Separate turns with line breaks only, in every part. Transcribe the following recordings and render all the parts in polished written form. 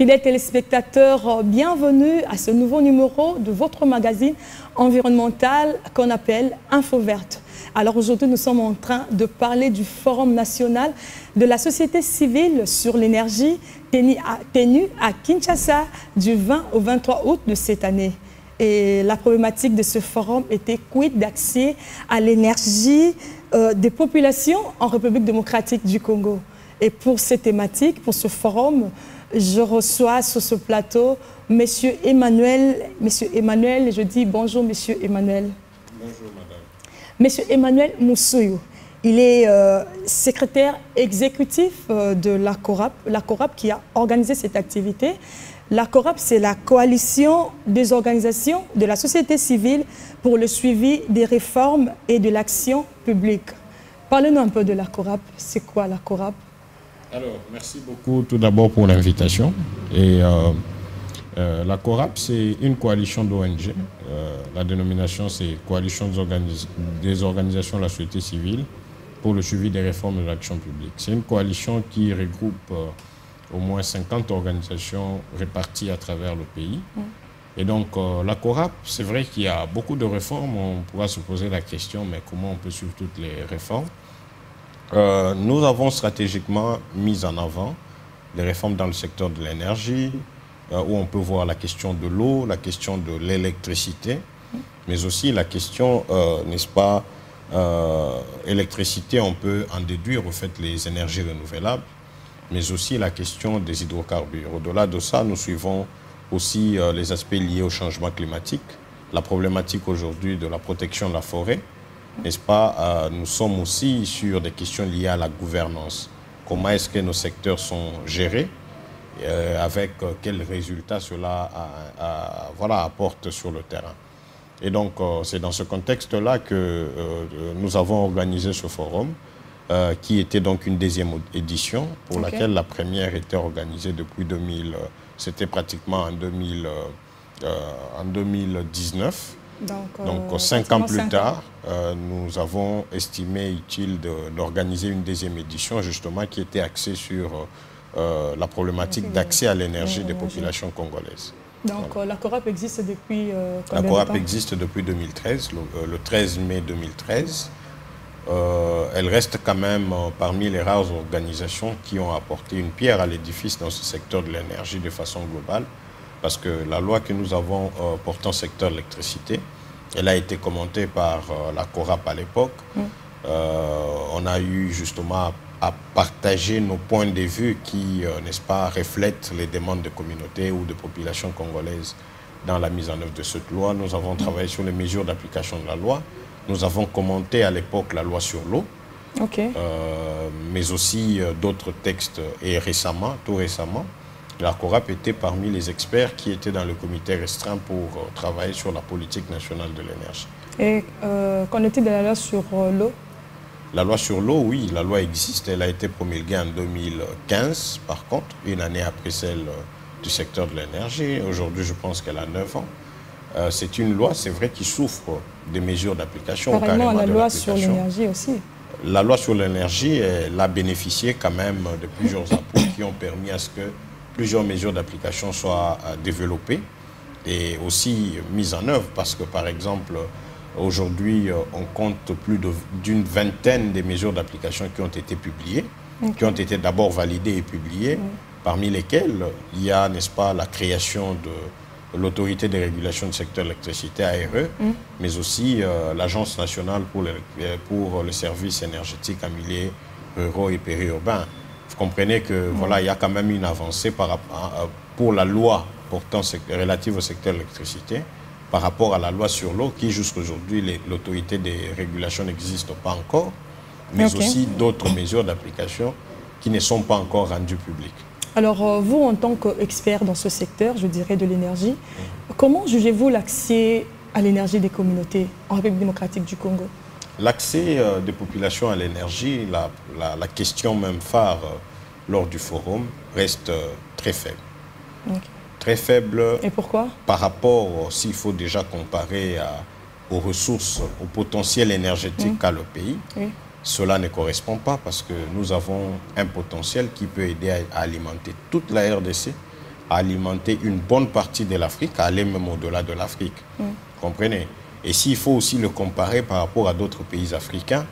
Fidèles téléspectateurs, bienvenue à ce nouveau numéro de votre magazine environnemental qu'on appelle Info Verte. Alors aujourd'hui, nous sommes en train de parler du Forum national de la société civile sur l'énergie tenu à Kinshasa du 20 au 23 août de cette année. Et la problématique de ce forum était quid d'accès à l'énergie des populations en République démocratique du Congo. Et pour cette thématique, pour ce forum, je reçois sur ce plateau Monsieur Emmanuel, je dis bonjour Monsieur Emmanuel.
Bonjour Madame.
Monsieur Emmanuel Moussouyou, il est secrétaire exécutif de la CORAP qui a organisé cette activité. La CORAP, c'est la coalition des organisations de la société civile pour le suivi des réformes et de l'action publique. Parlez-nous un peu de la CORAP. C'est quoi la CORAP?
Alors, merci beaucoup tout d'abord pour l'invitation. Et la CORAP, c'est une coalition d'ONG. La dénomination, c'est Coalition des organisations de la société civile pour le suivi des réformes de l'action publique. C'est une coalition qui regroupe au moins 50 organisations réparties à travers le pays. Et donc, la CORAP, c'est vrai qu'il y a beaucoup de réformes. On pourra se poser la question, mais comment on peut suivre toutes les réformes? Nous avons stratégiquement mis en avant les réformes dans le secteur de l'énergie, où on peut voir la question de l'eau, la question de l'électricité, mais aussi la question, n'est-ce pas, électricité, on peut en déduire au fait les énergies renouvelables, mais aussi la question des hydrocarbures. Au-delà de ça, nous suivons aussi les aspects liés au changement climatique, la problématique aujourd'hui de la protection de la forêt, n'est-ce pas, nous sommes aussi sur des questions liées à la gouvernance. Comment est-ce que nos secteurs sont gérés, avec quels résultats cela apporte sur le terrain. Et donc, c'est dans ce contexte-là que nous avons organisé ce forum, qui était donc une deuxième édition, pour laquelle la première était organisée depuis 2000, c'était pratiquement en 2019. Donc 5 ans plus tard, nous avons estimé utile d'organiser une deuxième édition, justement, qui était axée sur la problématique d'accès à l'énergie des populations congolaises.
Donc la CORAP existe depuis
La CORAP existe depuis 2013, le 13 mai 2013. Elle reste quand même parmi les rares organisations qui ont apporté une pierre à l'édifice dans ce secteur de l'énergie de façon globale. Parce que la loi que nous avons portant secteur de l'électricité, elle a été commentée par la CORAP à l'époque. On a eu justement à partager nos points de vue qui, n'est-ce pas, reflètent les demandes de communautés ou de populations congolaises dans la mise en œuvre de cette loi. Nous avons travaillé sur les mesures d'application de la loi. Nous avons commenté à l'époque la loi sur l'eau, mais aussi d'autres textes. Et récemment, tout récemment, la CORAP était parmi les experts qui étaient dans le comité restreint pour travailler sur la politique nationale de l'énergie. Et
qu'en est-il de la loi sur l'eau?
La loi sur l'eau, oui, la loi existe. Elle a été promulguée en 2015, par contre, une année après celle du secteur de l'énergie. Aujourd'hui, je pense qu'elle a 9 ans. C'est une loi, c'est vrai, qui souffre des mesures d'application.
Carrément, la loi sur l'énergie aussi.
La loi sur l'énergie, elle a bénéficié quand même de plusieurs apports qui ont permis à ce que plusieurs mesures d'application soient développées et aussi mises en œuvre, parce que par exemple, aujourd'hui, on compte plus d'une vingtaine de mesures d'application qui ont été publiées, qui ont été d'abord validées et publiées, parmi lesquelles il y a, n'est-ce pas, la création de l'autorité de régulation du secteur de l'électricité, ARE, mais aussi l'Agence nationale pour le service énergétique en milieu ruraux et périurbains. Vous comprenez que voilà, il y a quand même une avancée pour la loi portant relative au secteur de l'électricité par rapport à la loi sur l'eau qui jusqu'aujourd'hui l'autorité des régulations n'existe pas encore, mais aussi d'autres mesures d'application qui ne sont pas encore rendues publiques.
Alors vous, en tant qu'expert dans ce secteur, je dirais de l'énergie, comment jugez-vous l'accès à l'énergie des communautés en République démocratique du Congo?
L'accès des populations à l'énergie, la question même phare lors du forum, reste très faible. Très faible.
Et pourquoi?
Par rapport, s'il faut déjà comparer aux ressources, au potentiel énergétique qu'a le pays, cela ne correspond pas parce que nous avons un potentiel qui peut aider à alimenter toute la RDC à alimenter une bonne partie de l'Afrique, à aller même au-delà de l'Afrique. Comprenez? Et s'il faut aussi le comparer par rapport à d'autres pays africains,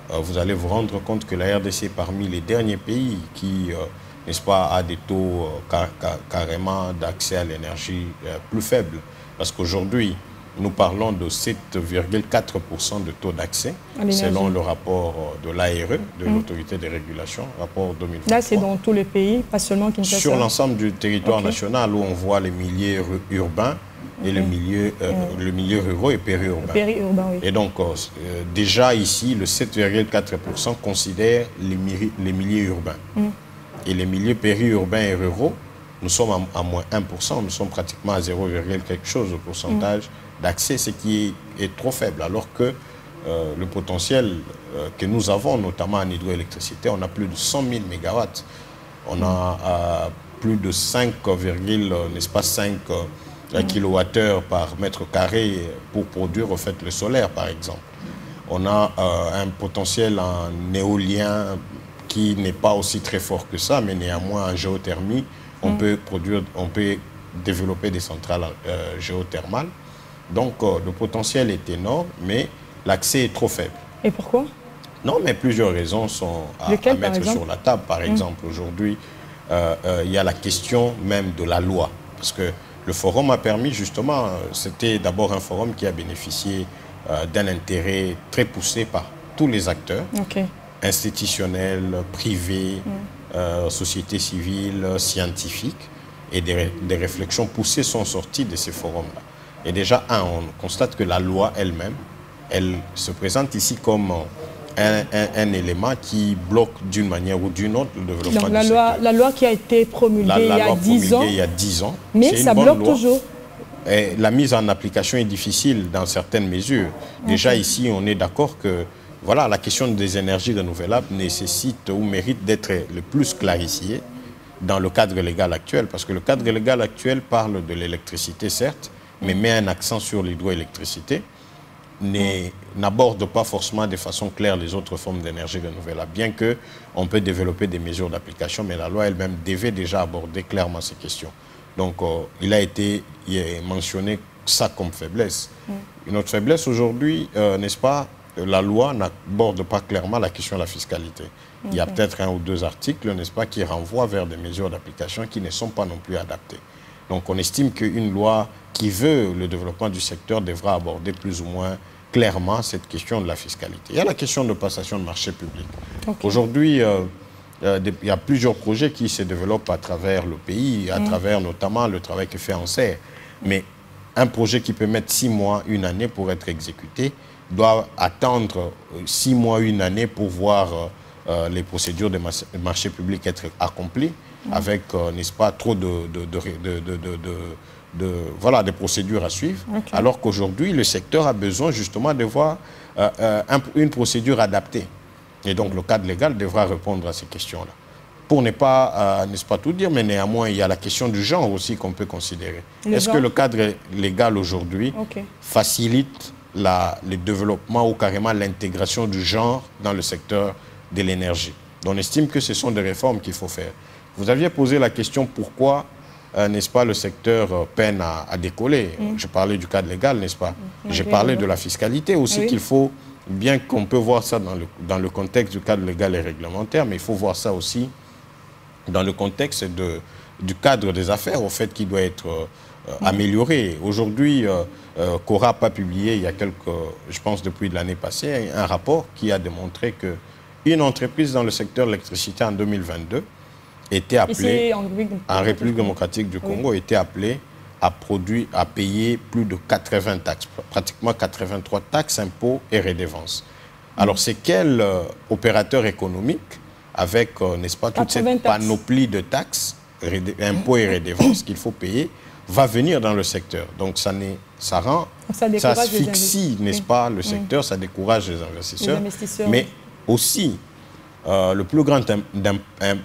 vous allez vous rendre compte que la RDC est parmi les derniers pays qui, n'est-ce pas, a des taux carrément d'accès à l'énergie plus faibles. Parce qu'aujourd'hui, nous parlons de 7,4% de taux d'accès, selon le rapport de l'ARE, de l'Autorité des régulations, rapport 2023.
Là, c'est dans tous les pays, pas seulement Kinshasa.
Sur l'ensemble du territoire national, où on voit les milieux urbains et le milieu ruraux et périurbain.
Oui.
Et donc, déjà ici, le 7,4% considère les milieux urbains. Et les milieux périurbains et ruraux, nous sommes à moins 1%, nous sommes pratiquement à 0, quelque chose de pourcentage d'accès, ce qui est trop faible, alors que le potentiel que nous avons, notamment en hydroélectricité, on a plus de 100 000 mégawatts. On a plus de 5 kilowattheures par mètre carré pour produire au fait le solaire, par exemple. On a un potentiel en éolien qui n'est pas aussi très fort que ça, mais néanmoins en géothermie, on peut développer des centrales géothermales. Donc le potentiel est énorme, mais l'accès est trop faible.
Et pourquoi?
Non, mais plusieurs raisons sont à mettre sur la table. Par exemple, aujourd'hui, il y a la question même de la loi. Parce que le forum a permis justement, c'était d'abord un forum qui a bénéficié d'un intérêt très poussé par tous les acteurs, institutionnels, privés, sociétés civiles, scientifiques. Et des réflexions poussées sont sorties de ces forums-là. Et déjà, on constate que la loi elle-même, elle se présente ici comme un élément qui bloque d'une manière ou d'une autre le développement du secteur.
La loi qui a été promulguée il y a 10 ans.
Mais
ça bloque toujours.
Et la mise en application est difficile dans certaines mesures. Déjà ici, on est d'accord que voilà, la question des énergies renouvelables nécessite ou mérite d'être le plus clarifiée dans le cadre légal actuel. Parce que le cadre légal actuel parle de l'électricité, certes, mais met un accent sur l'hydroélectricité, n'aborde pas forcément de façon claire les autres formes d'énergie renouvelable, bien qu'on peut développer des mesures d'application, mais la loi elle-même devait déjà aborder clairement ces questions. Donc, il est mentionné ça comme faiblesse. Une autre faiblesse aujourd'hui, n'est-ce pas, la loi n'aborde pas clairement la question de la fiscalité. Il y a peut-être 1 ou 2 articles, n'est-ce pas, qui renvoient vers des mesures d'application qui ne sont pas non plus adaptées. Donc on estime qu'une loi qui veut le développement du secteur devra aborder plus ou moins clairement cette question de la fiscalité. Il y a la question de passation de marché public. Aujourd'hui, il y a plusieurs projets qui se développent à travers le pays, à travers notamment le travail que fait ANSER. Mais un projet qui peut mettre 6 mois, 1 année pour être exécuté, doit attendre 6 mois, 1 année pour voir les procédures de marché public être accomplies, avec, n'est-ce pas, trop voilà, des procédures à suivre, alors qu'aujourd'hui, le secteur a besoin justement de voir une procédure adaptée. Et donc, le cadre légal devra répondre à ces questions-là. Pour ne pas, n'est-ce pas tout dire, mais néanmoins, il y a la question du genre aussi qu'on peut considérer. Est-ce que le cadre légal aujourd'hui facilite le développement ou carrément l'intégration du genre dans le secteur de l'énergie? On estime que ce sont des réformes qu'il faut faire. Vous aviez posé la question pourquoi, n'est-ce pas, le secteur peine à décoller. Je parlais du cadre légal, n'est-ce pas? J'ai parlé de la fiscalité aussi, qu'il faut, bien qu'on peut voir ça dans le contexte du cadre légal et réglementaire, mais il faut voir ça aussi dans le contexte du cadre des affaires, au fait, qui doit être amélioré. Aujourd'hui, CORAP a publié, il y a je pense depuis l'année passée, un rapport qui a démontré qu'une entreprise dans le secteur de l'électricité en 2022 était appelée, en République démocratique du Congo, était appelée à payer plus de 80 taxes, pratiquement 83 taxes, impôts et redevances. Alors, c'est quel opérateur économique, avec, n'est-ce pas, toute cette panoplie de taxes, impôts et redevances qu'il faut payer, va venir dans le secteur? Donc, ça asphyxie, n'est-ce pas, le secteur, ça décourage les investisseurs. Mais aussi, le plus grand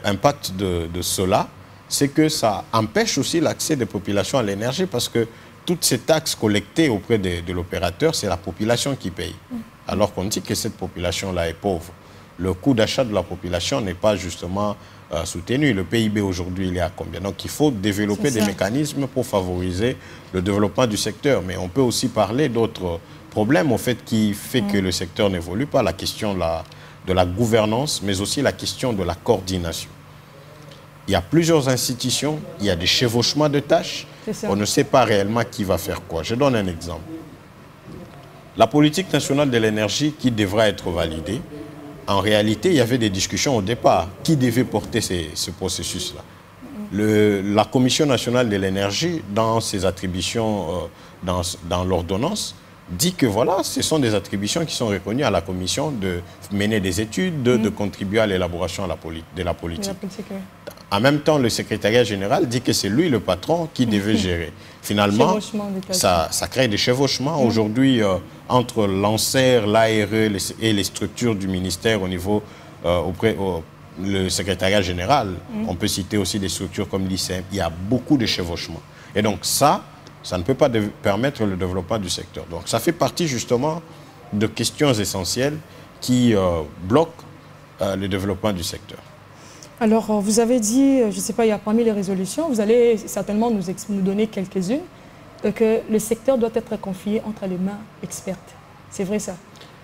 impact de cela, c'est que ça empêche aussi l'accès des populations à l'énergie, parce que toutes ces taxes collectées auprès de l'opérateur, c'est la population qui paye. Alors qu'on dit que cette population-là est pauvre. Le coût d'achat de la population n'est pas justement soutenu. Le PIB aujourd'hui, il est à combien? Donc il faut développer des mécanismes pour favoriser le développement du secteur. Mais on peut aussi parler d'autres problèmes au fait qui fait que le secteur n'évolue pas, la question de la gouvernance, mais aussi la question de la coordination. Il y a plusieurs institutions, il y a des chevauchements de tâches, on ne sait pas réellement qui va faire quoi. Je donne un exemple. La politique nationale de l'énergie qui devra être validée, en réalité, il y avait des discussions au départ. Qui devait porter ce processus-là? La Commission nationale de l'énergie, dans ses attributions, dans l'ordonnance, dit que voilà, ce sont des attributions qui sont reconnues à la Commission de mener des études, de contribuer à l'élaboration de la politique. En même temps, le secrétariat général dit que c'est lui le patron qui devait gérer. Finalement, ça crée des chevauchements. Aujourd'hui, entre l'ANSER, l'ARE et les structures du ministère au niveau le secrétariat général, on peut citer aussi des structures comme l'ICM, il y a beaucoup de chevauchements. Et donc ça ne peut pas permettre le développement du secteur. Donc ça fait partie justement de questions essentielles qui bloquent le développement du secteur.
Alors, vous avez dit, je ne sais pas, il y a parmi les résolutions, vous allez certainement nous donner quelques-unes, que le secteur doit être confié entre les mains expertes. C'est vrai ça?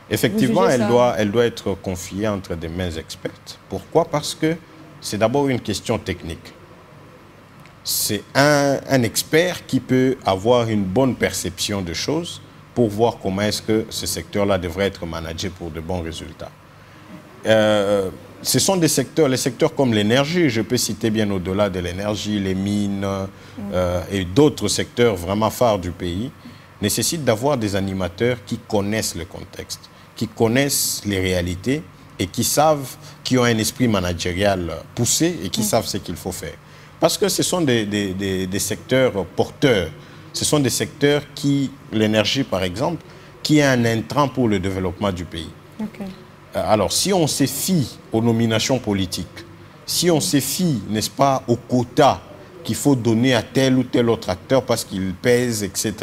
Effectivement, elle doit être confiée entre des mains expertes. Pourquoi? Parce que c'est d'abord une question technique. C'est un expert qui peut avoir une bonne perception de choses pour voir comment est-ce que ce secteur-là devrait être managé pour de bons résultats. Ce sont des secteurs, les secteurs comme l'énergie, je peux citer bien au-delà de l'énergie, les mines et d'autres secteurs vraiment phares du pays, nécessitent d'avoir des animateurs qui connaissent le contexte, qui connaissent les réalités et qui ont un esprit managérial poussé et qui savent ce qu'il faut faire. Parce que ce sont des secteurs porteurs, ce sont des secteurs l'énergie par exemple, qui est un intrant pour le développement du pays. Alors, si on se fie aux nominations politiques, si on se fie, n'est-ce pas, aux quotas qu'il faut donner à tel ou tel autre acteur parce qu'il pèse, etc.,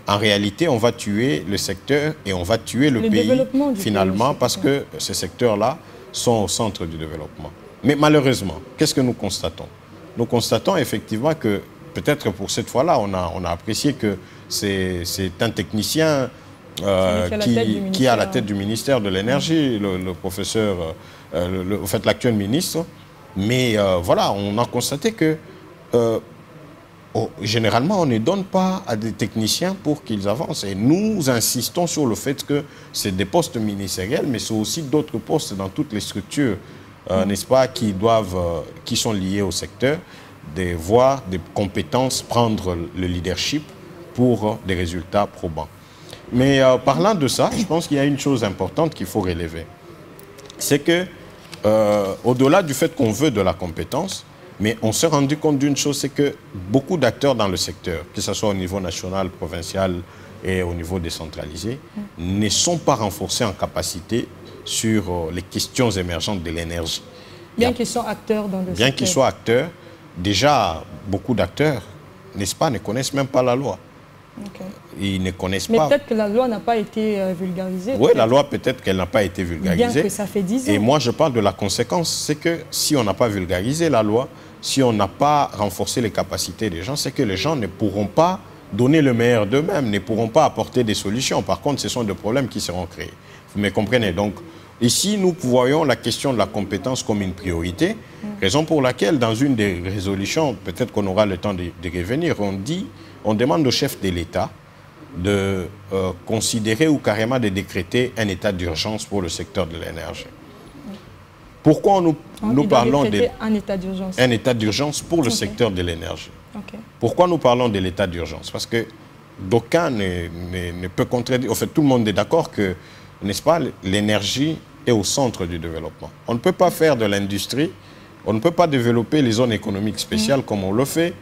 en réalité, on va tuer le secteur et on va tuer le pays, finalement, parce que ces secteurs-là sont au centre du développement. Mais malheureusement, qu'est-ce que nous constatons? Nous constatons effectivement que, peut-être pour cette fois-là, on a apprécié que c'est un technicien qui est à la tête du ministère de l'énergie, le professeur, en fait l'actuel ministre. Mais voilà, on a constaté que généralement, on ne donne pas à des techniciens pour qu'ils avancent. Et nous insistons sur le fait que c'est des postes ministériels, mais c'est aussi d'autres postes dans toutes les structures, n'est-ce pas, qui sont liés au secteur, des voies, des compétences, prendre le leadership pour des résultats probants. Mais parlant de ça, je pense qu'il y a une chose importante qu'il faut relever. C'est que, au-delà du fait qu'on veut de la compétence, mais on s'est rendu compte d'une chose, c'est que beaucoup d'acteurs dans le secteur, que ce soit au niveau national, provincial et au niveau décentralisé, ne sont pas renforcés en capacité sur les questions émergentes de l'énergie.
Bien qu'ils soient acteurs dans le secteur.
Bien qu'ils soient acteurs, déjà, beaucoup d'acteurs, n'est-ce pas, ne connaissent même pas la loi. Ils ne connaissent pas.
Mais peut-être que la loi n'a pas été vulgarisée.
Oui, la loi, peut-être qu'elle n'a pas été vulgarisée.
Bien que ça fait 10 ans.
Et moi, je parle de la conséquence. C'est que si on n'a pas vulgarisé la loi, si on n'a pas renforcé les capacités des gens, c'est que les gens ne pourront pas donner le meilleur d'eux-mêmes, ne pourront pas apporter des solutions. Par contre, ce sont des problèmes qui seront créés. Vous me comprenez? Donc, ici, nous voyons la question de la compétence comme une priorité, raison pour laquelle, dans une des résolutions, peut-être qu'on aura le temps de revenir, on demande au chef de l'État de considérer ou carrément de décréter un état d'urgence pour le secteur de l'énergie. Pourquoi nous parlons d'un état d'urgence pour le secteur de l'énergie? Pourquoi nous parlons de l'état d'urgence? Parce que d'aucuns ne peut contredire, en fait tout le monde est d'accord que, n'est-ce pas, l'énergie est au centre du développement. On ne peut pas faire de l'industrie, on ne peut pas développer les zones économiques spéciales comme on le fait,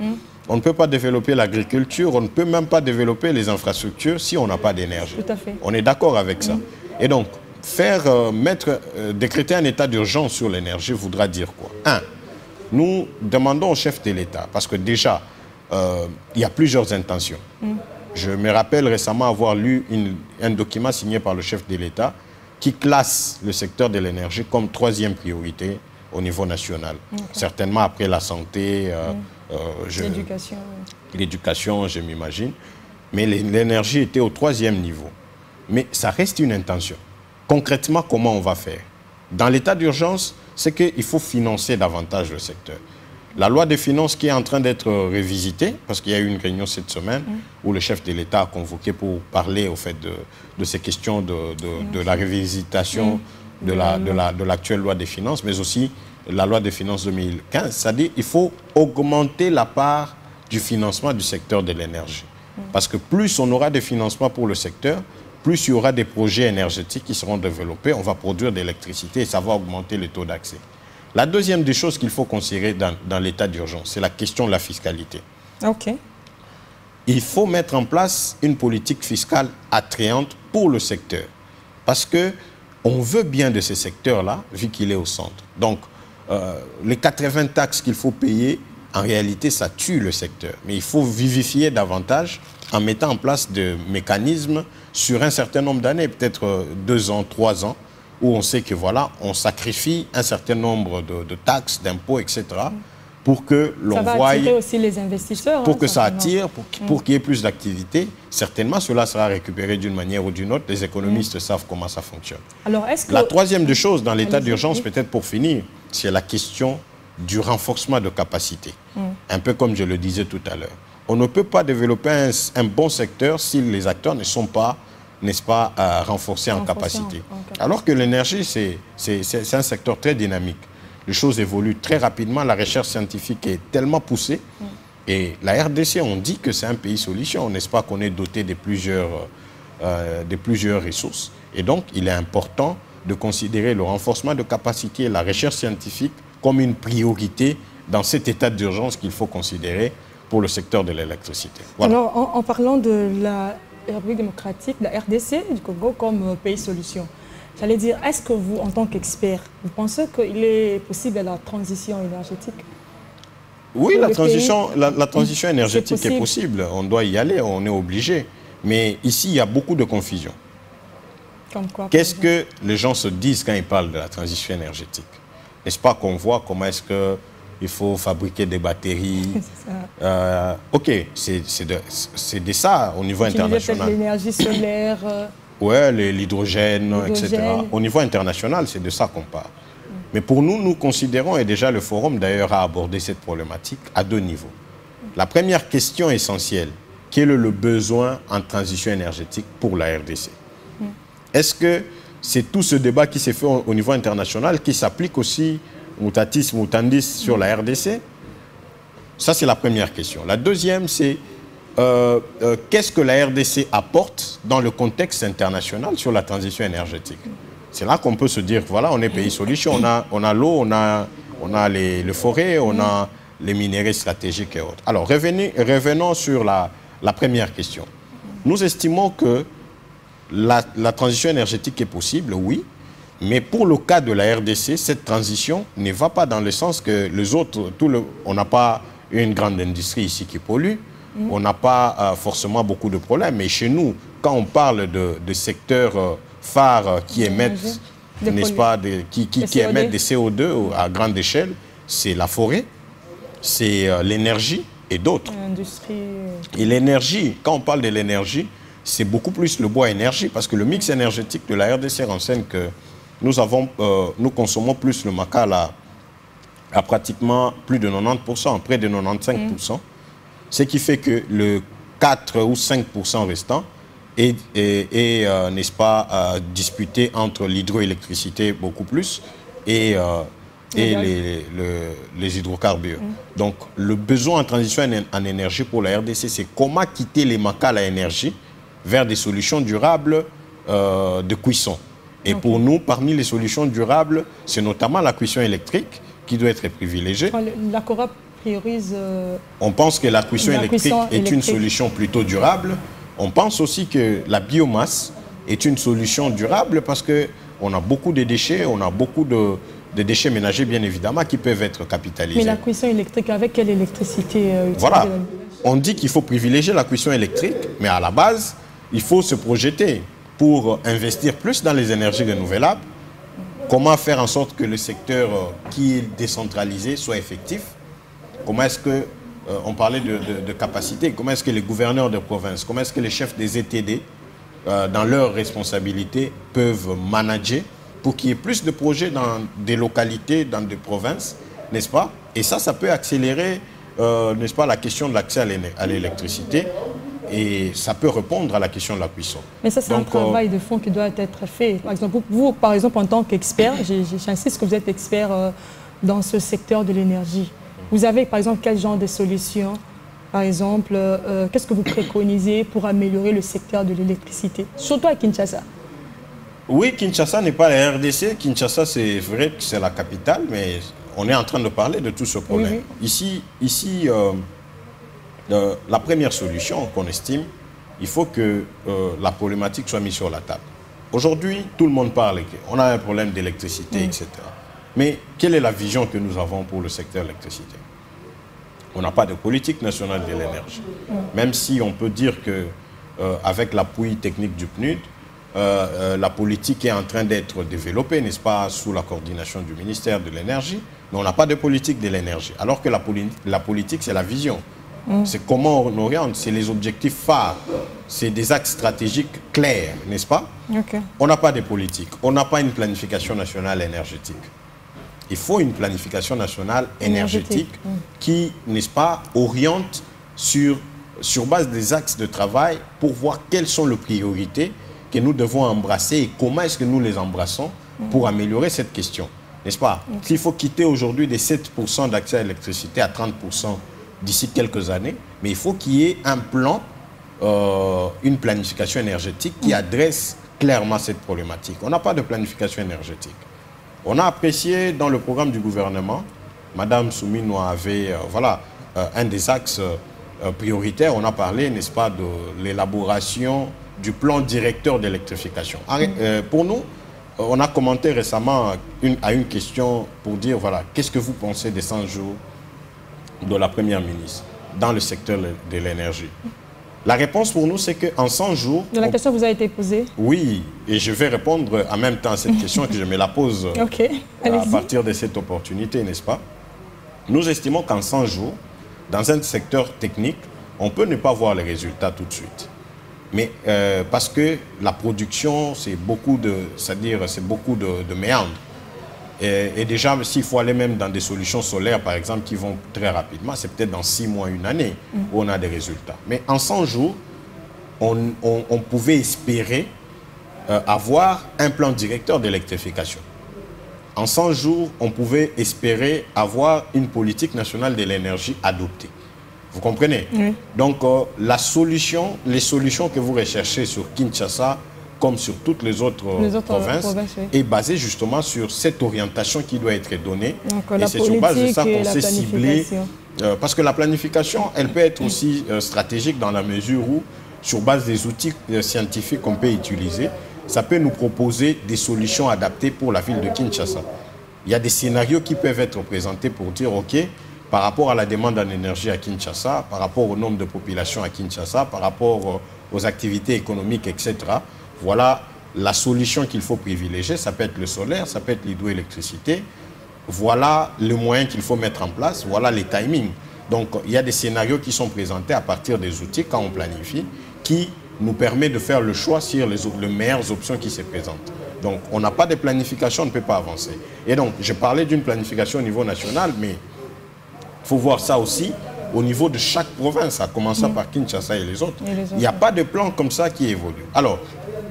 on ne peut pas développer l'agriculture, on ne peut même pas développer les infrastructures si on n'a pas d'énergie.
Tout à fait.
On est d'accord avec ça. Et donc, décréter un état d'urgence sur l'énergie voudra dire quoi? Nous demandons au chef de l'État, parce que déjà, il y a plusieurs intentions. Je me rappelle récemment avoir lu un document signé par le chef de l'État qui classe le secteur de l'énergie comme 3e priorité au niveau national. Certainement après la santé, l'éducation, je m'imagine. Mais l'énergie était au 3e niveau. Mais ça reste une intention. Concrètement, comment on va faire? Dans l'état d'urgence, c'est qu'il faut financer davantage le secteur. La loi des finances qui est en train d'être révisitée, parce qu'il y a eu une réunion cette semaine où le chef de l'État a convoqué pour parler au fait de ces questions de la révisitation de l'actuelle loi des finances, mais aussi la loi des finances 2015. C'est-à-dire qu'il faut augmenter la part du financement du secteur de l'énergie. Parce que plus on aura des financements pour le secteur, plus il y aura des projets énergétiques qui seront développés, on va produire de l'électricité et ça va augmenter le taux d'accès. La deuxième des choses qu'il faut considérer dans l'état d'urgence, c'est la question de la fiscalité. Il faut mettre en place une politique fiscale attrayante pour le secteur. Parce qu'on veut bien de ce secteur-là, vu qu'il est au centre. Donc, les 80 taxes qu'il faut payer, en réalité, ça tue le secteur. Mais il faut vivifier davantage en mettant en place des mécanismes sur un certain nombre d'années, peut-être 2 ans, 3 ans, où on sait que voilà, on sacrifie un certain nombre de taxes, d'impôts, etc. pour que l'on voie...
Ça va attirer aussi les investisseurs.
Pour que ça attire, pour qu'il y ait plus d'activité. Certainement, cela sera récupéré d'une manière ou d'une autre. Les économistes savent comment ça fonctionne.
Alors, est-ce que...
La troisième des choses dans l'état d'urgence, peut-être pour finir, c'est la question du renforcement de capacité. Un peu comme je le disais tout à l'heure. On ne peut pas développer un bon secteur si les acteurs ne sont pas, n'est-ce pas, renforcés en capacité. Alors que l'énergie, c'est un secteur très dynamique. Les choses évoluent très rapidement, la recherche scientifique est tellement poussée. Et la RDC, on dit que c'est un pays solution, n'est-ce pas, qu'on est doté de plusieurs ressources. Et donc, il est important de considérer le renforcement de capacité et la recherche scientifique comme une priorité dans cet état d'urgence qu'il faut considérer pour le secteur de l'électricité. Voilà.
Alors, en parlant de la République démocratique, de la RDC du Congo comme pays solution, j'allais dire, est-ce que vous, en tant qu'expert, vous pensez qu'il est possible la transition énergétique?
Oui, la transition énergétique est possible. On doit y aller, on est obligé. Mais ici, il y a beaucoup de confusion. Qu'est-ce que les gens se disent quand ils parlent de la transition énergétique? N'est-ce pas qu'on voit comment est-ce qu'il faut fabriquer des batteries? Ok, c'est de ça au niveau international.
L'énergie solaire.
Oui, l'hydrogène, etc. Au niveau international, c'est de ça qu'on parle. Mais pour nous, nous considérons, et déjà le Forum d'ailleurs a abordé cette problématique à 2 niveaux. La première question essentielle, quel est le besoin en transition énergétique pour la RDC? Est-ce que c'est tout ce débat qui s'est fait au niveau international qui s'applique aussi, mutatis mutandis, sur la RDC? Ça, c'est la première question. La deuxième, c'est qu'est-ce que la RDC apporte dans le contexte international sur la transition énergétique? C'est là qu'on peut se dire, voilà, on est pays solution, on a l'eau, on a les forêts, on a les minéraux stratégiques et autres. Alors, revenons sur la première question. Nous estimons que la transition énergétique est possible, oui, mais pour le cas de la RDC, cette transition ne va pas dans le sens que les autres, on n'a pas une grande industrie ici qui pollue, on n'a pas forcément beaucoup de problèmes, mais chez nous, quand on parle de secteurs phares qui émettent, n'est-ce pas, qui émettent des CO2 à grande échelle, c'est la forêt, c'est l'énergie et d'autres. Et l'énergie, quand on parle de l'énergie, c'est beaucoup plus le bois énergie, parce que le mix énergétique de la RDC renseigne que nous consommons plus le maca à pratiquement plus de 90%, près de 95%, ce qui fait que le 4 ou 5% restant est n'est-ce pas, disputé entre l'hydroélectricité beaucoup plus et les hydrocarbures. Donc, le besoin en transition en énergie pour la RDC, c'est comment quitter les macas à la énergie vers des solutions durables de cuisson. Et pour nous, parmi les solutions durables, c'est notamment la cuisson électrique qui doit être privilégiée.
La CORAP priorise...
On pense que la cuisson électrique est une solution plutôt durable. On pense aussi que la biomasse est une solution durable parce qu'on a beaucoup de déchets, on a beaucoup de déchets ménagers, bien évidemment, qui peuvent être capitalisés.
Mais la cuisson électrique, avec quelle électricité
Voilà. On dit qu'il faut privilégier la cuisson électrique, mais à la base, il faut se projeter pour investir plus dans les énergies renouvelables, comment faire en sorte que le secteur qui est décentralisé soit effectif. Comment est-ce que, on parlait de capacité, comment est-ce que les gouverneurs de province, comment est-ce que les chefs des ETD, dans leurs responsabilités, peuvent manager pour qu'il y ait plus de projets dans des localités, dans des provinces, n'est-ce pas? Et ça peut accélérer, n'est-ce pas, la question de l'accès à l'électricité. Et ça peut répondre à la question de la puissance.
Mais ça, c'est un travail de fond qui doit être fait. Par exemple, vous, par exemple, en tant qu'expert, j'insiste que vous êtes expert dans ce secteur de l'énergie. Vous avez, par exemple, quel genre de solutions? Par exemple, qu'est-ce que vous préconisez pour améliorer le secteur de l'électricité, surtout à Kinshasa?
Oui, Kinshasa n'est pas la RDC. Kinshasa, c'est vrai que c'est la capitale, mais on est en train de parler de tout ce problème. Oui. Ici la première solution qu'on estime, il faut que la problématique soit mise sur la table. Aujourd'hui, tout le monde parle qu'on a un problème d'électricité, etc. Mais quelle est la vision que nous avons pour le secteur de l'électricité? On n'a pas de politique nationale de l'énergie. Même si on peut dire que avec l'appui technique du PNUD, la politique est en train d'être développée, n'est-ce pas, sous la coordination du ministère de l'énergie, mais on n'a pas de politique de l'énergie. Alors que la politique, c'est la vision. C'est comment on oriente, c'est les objectifs phares, c'est des axes stratégiques clairs, n'est-ce pas? On n'a pas de politique, on n'a pas une planification nationale énergétique. Il faut une planification nationale énergétique qui, n'est-ce pas, oriente sur base des axes de travail pour voir quelles sont les priorités que nous devons embrasser et comment est-ce que nous les embrassons pour améliorer cette question, n'est-ce pas? S'il faut quitter aujourd'hui des 7% d'accès à l'électricité à 30% d'ici quelques années, mais il faut qu'il y ait un plan, une planification énergétique qui adresse clairement cette problématique. On n'a pas de planification énergétique. On a apprécié dans le programme du gouvernement, Madame Soumino avait un des axes prioritaires, on a parlé, n'est-ce pas, de l'élaboration du plan directeur d'électrification. Pour nous, on a commenté récemment à une question pour dire, voilà, qu'est-ce que vous pensez des 100 jours de la Première ministre dans le secteur de l'énergie? La réponse pour nous, c'est qu'en 100 jours... La
question vous a été posée?
Oui, et je vais répondre en même temps à cette question que je me la pose à partir de cette opportunité, n'est-ce pas? Nous estimons qu'en 100 jours, dans un secteur technique, on peut ne pas voir les résultats tout de suite. Mais parce que la production, c'est beaucoup de méandres. Et déjà, s'il faut aller même dans des solutions solaires, par exemple, qui vont très rapidement, c'est peut-être dans 6 mois, 1 année, où on a des résultats. Mais en 100 jours, on pouvait espérer avoir un plan directeur d'électrification. En 100 jours, on pouvait espérer avoir une politique nationale de l'énergie adoptée. Vous comprenez? Donc, les solutions que vous recherchez sur Kinshasa, comme sur toutes les autres provinces, est basée justement sur cette orientation qui doit être donnée. Et c'est sur base de ça qu'on s'est ciblé. Parce que la planification, elle peut être aussi stratégique dans la mesure où, sur base des outils scientifiques qu'on peut utiliser, ça peut nous proposer des solutions adaptées pour la ville de Kinshasa. Il y a des scénarios qui peuvent être présentés pour dire, OK, par rapport à la demande en énergie à Kinshasa, par rapport au nombre de population à Kinshasa, par rapport aux activités économiques, etc., voilà la solution qu'il faut privilégier. Ça peut être le solaire, ça peut être l'hydroélectricité. Voilà le moyen qu'il faut mettre en place. Voilà les timings. Donc, il y a des scénarios qui sont présentés à partir des outils, quand on planifie, qui nous permet de faire le choix sur les meilleures options qui se présentent. Donc, on n'a pas de planification, on ne peut pas avancer. Et donc, je parlais d'une planification au niveau national, mais il faut voir ça aussi au niveau de chaque province, à commencer par Kinshasa et les autres. Il n'y a pas de plan comme ça qui évolue. Alors,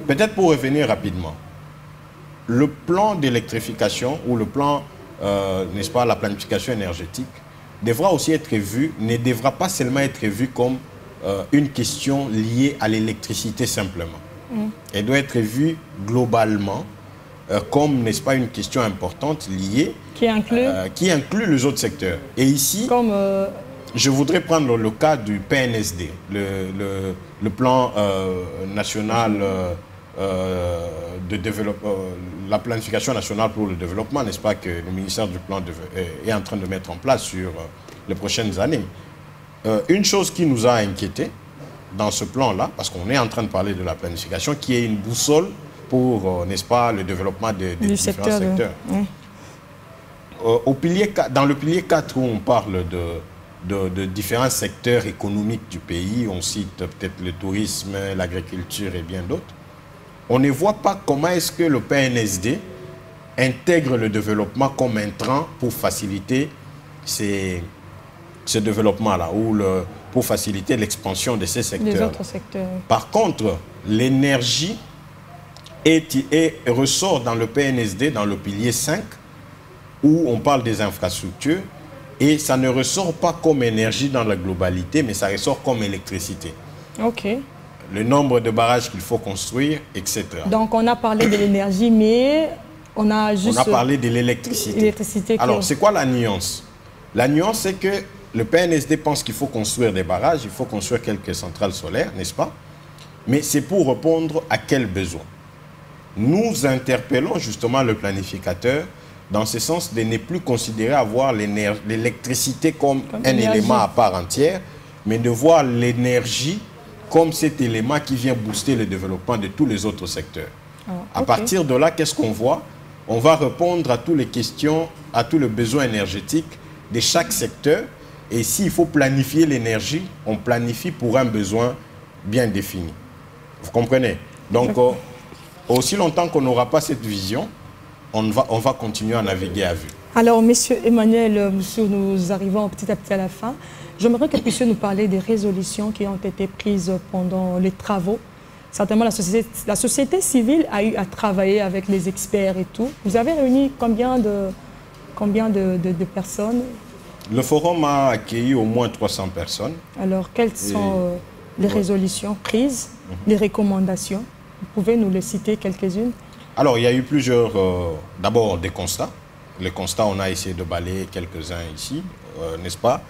peut-être pour revenir rapidement, le plan d'électrification ou le plan, n'est-ce pas, la planification énergétique devra aussi être vu, ne devra pas seulement être vu comme une question liée à l'électricité simplement. Elle doit être vue globalement comme, n'est-ce pas, une question importante liée qui inclut les autres secteurs. Et ici, je voudrais prendre le cas du PNSD, le plan national de développement, la planification nationale pour le développement, n'est-ce pas, que le ministère du Plan est en train de mettre en place sur les prochaines années. Une chose qui nous a inquiétés dans ce plan-là, parce qu'on est en train de parler de la planification, qui est une boussole pour, n'est-ce pas, le développement des différents secteurs. Dans le pilier 4 où on parle de différents secteurs économiques du pays, on cite peut-être le tourisme, l'agriculture et bien d'autres, on ne voit pas comment est-ce que le PNSD intègre le développement comme intrant pour faciliter ce développement-là, ou pour faciliter l'expansion de ces secteurs.
Les autres secteurs.
Par contre, l'énergie ressort dans le PNSD, dans le pilier 5, où on parle des infrastructures, et ça ne ressort pas comme énergie dans la globalité, mais ça ressort comme électricité.
OK.
Le nombre de barrages qu'il faut construire, etc.
Donc, on a parlé de l'énergie, mais on a juste...
On a parlé de l'électricité. Alors, c'est quoi la nuance? La nuance, c'est que le PNSD pense qu'il faut construire des barrages, il faut construire quelques centrales solaires, n'est-ce pas? Mais c'est pour répondre à quels besoins? Nous interpellons justement le planificateur dans ce sens de ne plus considérer avoir l'électricité comme un élément à part entière, mais de voir l'énergie comme cet élément qui vient booster le développement de tous les autres secteurs. À partir de là, qu'est-ce qu'on voit? On va répondre à toutes les questions, à tous les besoins énergétiques de chaque secteur. Et s'il faut planifier l'énergie, on planifie pour un besoin bien défini. Vous comprenez? Donc, aussi longtemps qu'on n'aura pas cette vision, on va continuer à naviguer à vue. Alors,
Monsieur Emmanuel, nous arrivons petit à petit à la fin. J'aimerais que vous puissiez nous parler des résolutions qui ont été prises pendant les travaux. Certainement, la société civile a eu à travailler avec les experts et tout. Vous avez réuni combien de personnes?
Le forum a accueilli au moins 300 personnes.
Alors, quelles sont les résolutions prises, les recommandations? Vous pouvez nous les citer quelques-unes?
Alors, il y a eu plusieurs, d'abord des constats. Les constats, on a essayé de balayer quelques-uns ici, n'est-ce pas?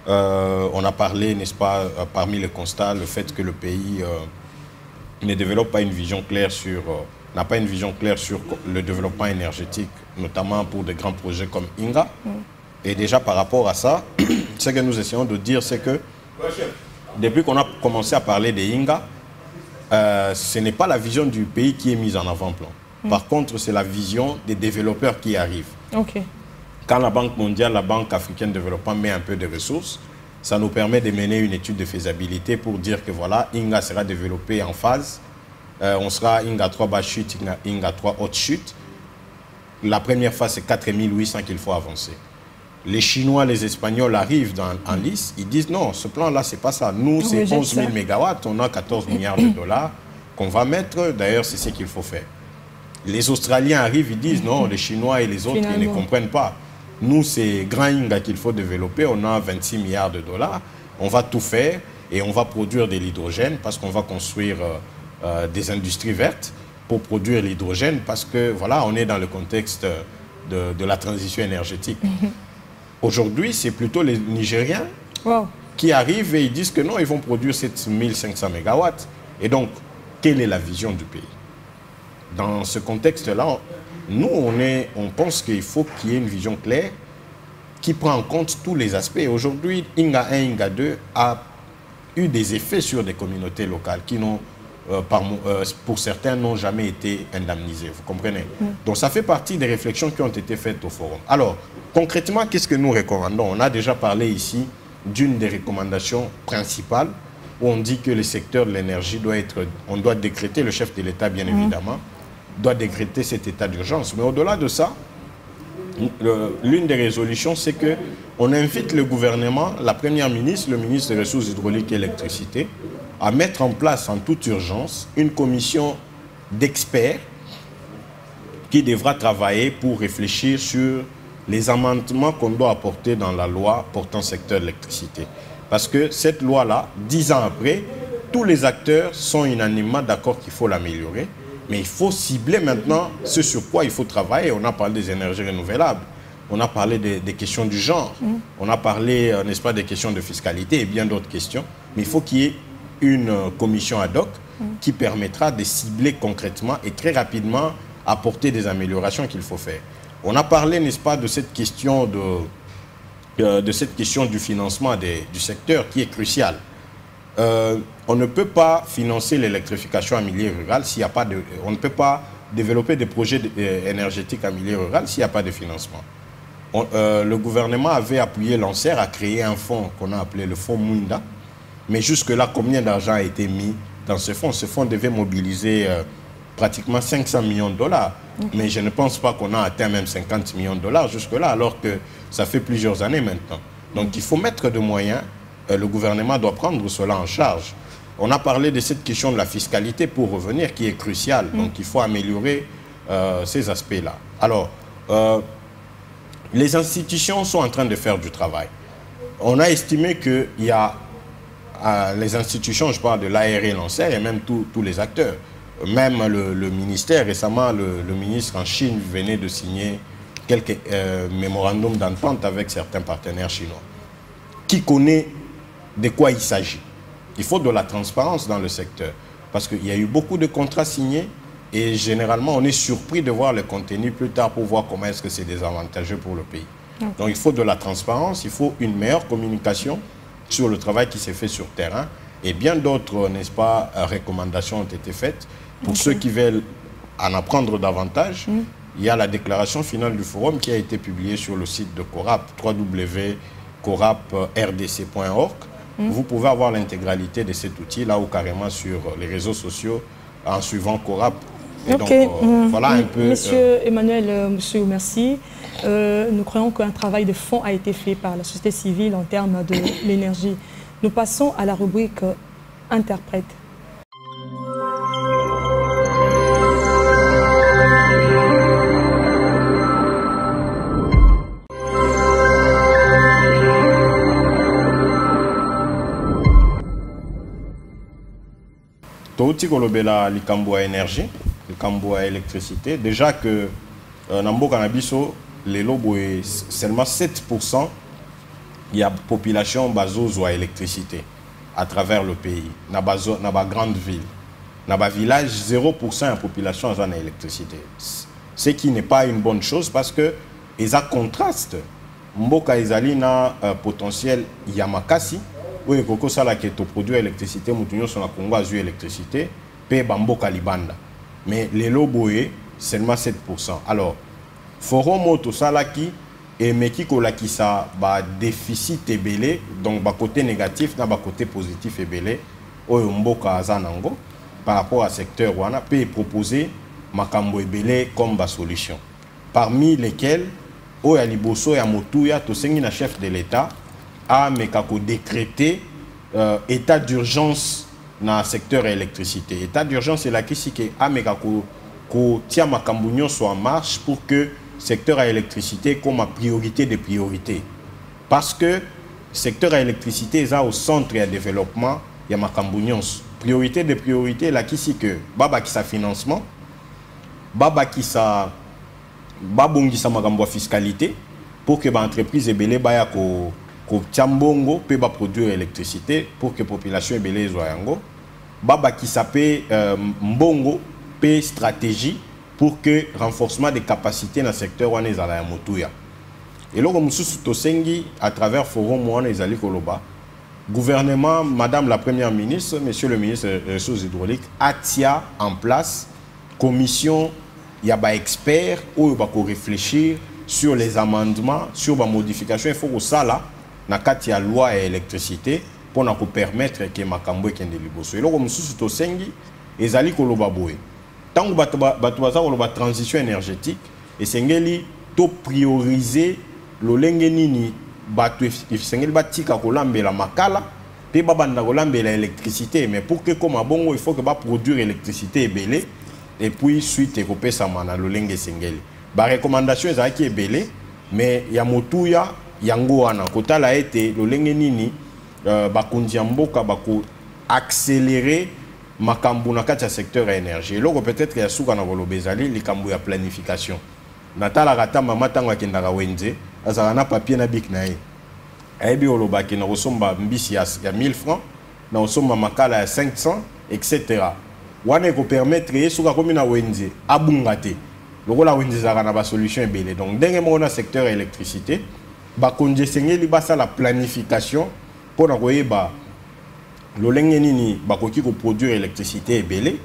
On a parlé, n'est-ce pas, parmi les constats, le fait que le pays ne développe pas une vision claire sur, n'a pas une vision claire sur le développement énergétique, notamment pour des grands projets comme INGA. Et déjà par rapport à ça, ce que nous essayons de dire, c'est que depuis qu'on a commencé à parler des INGA, ce n'est pas la vision du pays qui est mise en avant-plan. Par contre, c'est la vision des développeurs qui arrivent. Quand la Banque mondiale, la Banque africaine de développement met un peu de ressources, ça nous permet de mener une étude de faisabilité pour dire que voilà, INGA sera développé en phase. On sera INGA 3 bas chute, INGA 3 haute chute. La première phase, c'est 4800 qu'il faut avancer. Les Chinois, les Espagnols arrivent en lice, ils disent non, ce plan-là, c'est pas ça. Nous, c'est 11 000 mégawatts, on a 14 milliards de dollars qu'on va mettre. D'ailleurs, c'est ce qu'il faut faire. Les Australiens arrivent, ils disent non, les Chinois et les autres, ils ne comprennent pas. Nous, c'est grand INGA qu'il faut développer, on a 26 milliards de dollars, on va tout faire et on va produire de l'hydrogène parce qu'on va construire des industries vertes pour produire l'hydrogène parce que voilà, on est dans le contexte de la transition énergétique. Aujourd'hui, c'est plutôt les Nigériens qui arrivent et ils disent que non, ils vont produire 7500 mégawatts. Et donc, quelle est la vision du pays? Dans ce contexte-là, nous, on pense qu'il faut qu'il y ait une vision claire qui prend en compte tous les aspects. Aujourd'hui, INGA 1, INGA 2 a eu des effets sur des communautés locales qui n'ont, pour certains, n'ont jamais été indemnisés. Vous comprenez? Donc, ça fait partie des réflexions qui ont été faites au forum. Alors, concrètement, qu'est-ce que nous recommandons? On a déjà parlé ici d'une des recommandations principales où on dit que le secteur de l'énergie doit être... On doit décréter, le chef de l'État, bien évidemment, doit décréter cet état d'urgence. Mais au-delà de ça, l'une des résolutions, c'est qu'on invite le gouvernement, la première ministre, le ministre des Ressources hydrauliques et électricité, à mettre en place en toute urgence une commission d'experts qui devra travailler pour réfléchir sur les amendements qu'on doit apporter dans la loi portant secteur de l'électricité. Parce que cette loi-là, 10 ans après, tous les acteurs sont unanimement d'accord qu'il faut l'améliorer. Mais il faut cibler maintenant ce sur quoi il faut travailler. On a parlé des énergies renouvelables, on a parlé des questions du genre, on a parlé, n'est-ce pas, des questions de fiscalité et bien d'autres questions. Mais il faut qu'il y ait une commission ad hoc qui permettra de cibler concrètement et très rapidement apporter des améliorations qu'il faut faire. On a parlé, n'est-ce pas, de cette question du financement du secteur qui est crucial. On ne peut pas financer l'électrification en milieu rural s'il n'y a pas de... On ne peut pas développer des projets énergétiques en milieu rural s'il n'y a pas de financement? Le gouvernement avait appuyé l'ANSER à créer un fonds qu'on a appelé le fonds Munda. Mais jusque-là, combien d'argent a été mis dans ce fonds? Ce fonds devait mobiliser pratiquement 500 millions de dollars. Mais je ne pense pas qu'on a atteint même 50 millions de dollars jusque-là, alors que ça fait plusieurs années maintenant. Donc il faut mettre de moyens. Le gouvernement doit prendre cela en charge. On a parlé de cette question de la fiscalité pour revenir, qui est cruciale. Donc il faut améliorer ces aspects-là. Alors, les institutions sont en train de faire du travail. On a estimé qu'il y a les institutions, je parle de l'ARE, l'ANSER et même tous les acteurs. Même le ministère, récemment, le ministre en Chine venait de signer quelques mémorandums d'entente avec certains partenaires chinois. Qui connaît de quoi il s'agit? Il faut de la transparence dans le secteur. Parce qu'il y a eu beaucoup de contrats signés et généralement, on est surpris de voir le contenu plus tard pour voir comment est-ce que c'est désavantageux pour le pays. Donc, il faut de la transparence, il faut une meilleure communication sur le travail qui s'est fait sur terrain. Et bien d'autres, n'est-ce pas, recommandations ont été faites. Pour ceux qui veulent en apprendre davantage, il y a la déclaration finale du forum qui a été publiée sur le site de CORAP, www.coraprdc.org. Vous pouvez avoir l'intégralité de cet outil là ou carrément sur les réseaux sociaux en suivant CORAP. Et donc, voilà un peu...
Monsieur Emmanuel, monsieur, merci. Nous croyons qu'un travail de fond a été fait par la société civile en termes de l'énergie. Nous passons à la rubrique interprète.
Touti kolobela likambo ya énergie, likambo ya électricité. Déjà que Nambo Kanabiso, les lobos est seulement 7%, il y a population bazo à électricité à travers le pays. Dans la grande ville. Dans le village, 0% de population a électricité. Ce qui n'est pas une bonne chose parce que ils ont contraste. Mboka ezali na potentiel Yamakasi. Oui, Koko Sala qui est au produit électricité, Moutounio sur la Congo a électricité, paye Bamboka Libanda. Mais les loboé, seulement 7%. Alors, Forum Moto Salaki et Mekiko Lakisa, déficit est belé, donc côté négatif, na côté positif est belé, Oyo Mboka Azanango, par rapport à secteur Wana, peut proposer Makambo Ebele comme solution. Parmi lesquels, Oya Liboso ya Motouya, Tosengi na chef de l'État, a décrété état d'urgence dans le secteur électricité. État d'urgence, c'est là qui tia Makambunyo soit en marche pour que le secteur à électricité comme ma priorité des priorités. Parce que le secteur à électricité est au centre de développement, il y a Makambunyo. Priorité des priorités, là qui c'est que Baba qui sa financement, Baba qui sa Babongi sa Makambo fiscalité, pour que l'entreprise est belé baya ko Tiambongo peut produire l'électricité pour que la population ait soit yango. Baba qui s'appelle Mbongo peut stratégie pour que renforcement des capacités dans le secteur wane ezala ya motuya. Et là comme sous tosengi à travers forum wane ezali koloba gouvernement madame la première ministre monsieur le ministre des ressources hydrauliques a tia en place commission ya ba expert ou ba ko réfléchir sur les amendements sur ba modification il faut que ça là na kati ya loi et électricité pour nous permettre que makambo ekende liboso. Et là comme sous tosengi ezali koloba boye. Tant que la transition énergétique, et sengeli to prioriser le lengenini batu sengeli batika kolambela makala pe babanda kolambela électricité mais pour que comme bongo il faut que ba produire électricité ebele et puis suite ekopesa mana le lenge sengeli. Ba recommandation ezaki ebele mais ya motuya yango wana kotala ete le lengenini bakundi ya mboka bako accélérer makambu na kati ya secteur ya énergie. Loko peut-être ya suka na kolobezali likambu ya planification. Natala kata mama tango akendaka wenze, azala na papier na bik na ye. Ayebi olobaki na kosomba mbisi ya 1000 francs, na kosomba makala ya 500, etc. Wane ko permettre ye suka komi na wenze abunga te. Lokola wenze zaka na ba solution ebele. Donc ndenge mo na secteur ya électricité, ba konje sengeli basa la planification pour na koyeba lolenge nini bakoki ko produire électricité ebele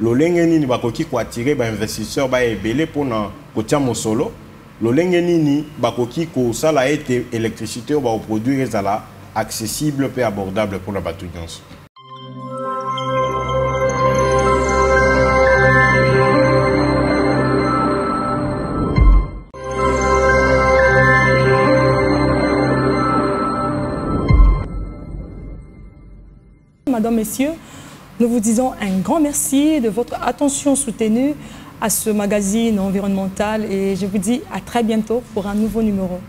lolenge nini bakoki ko attirer ba investisseurs ba ebele pona kotia mosolo lolenge nini bakoki ko sala ete électricité ba produire ezala accessible et abordable pour la bateau nyonso.
Madame, Messieurs, nous vous disons un grand merci de votre attention soutenue à ce magazine environnemental et je vous dis à très bientôt pour un nouveau numéro.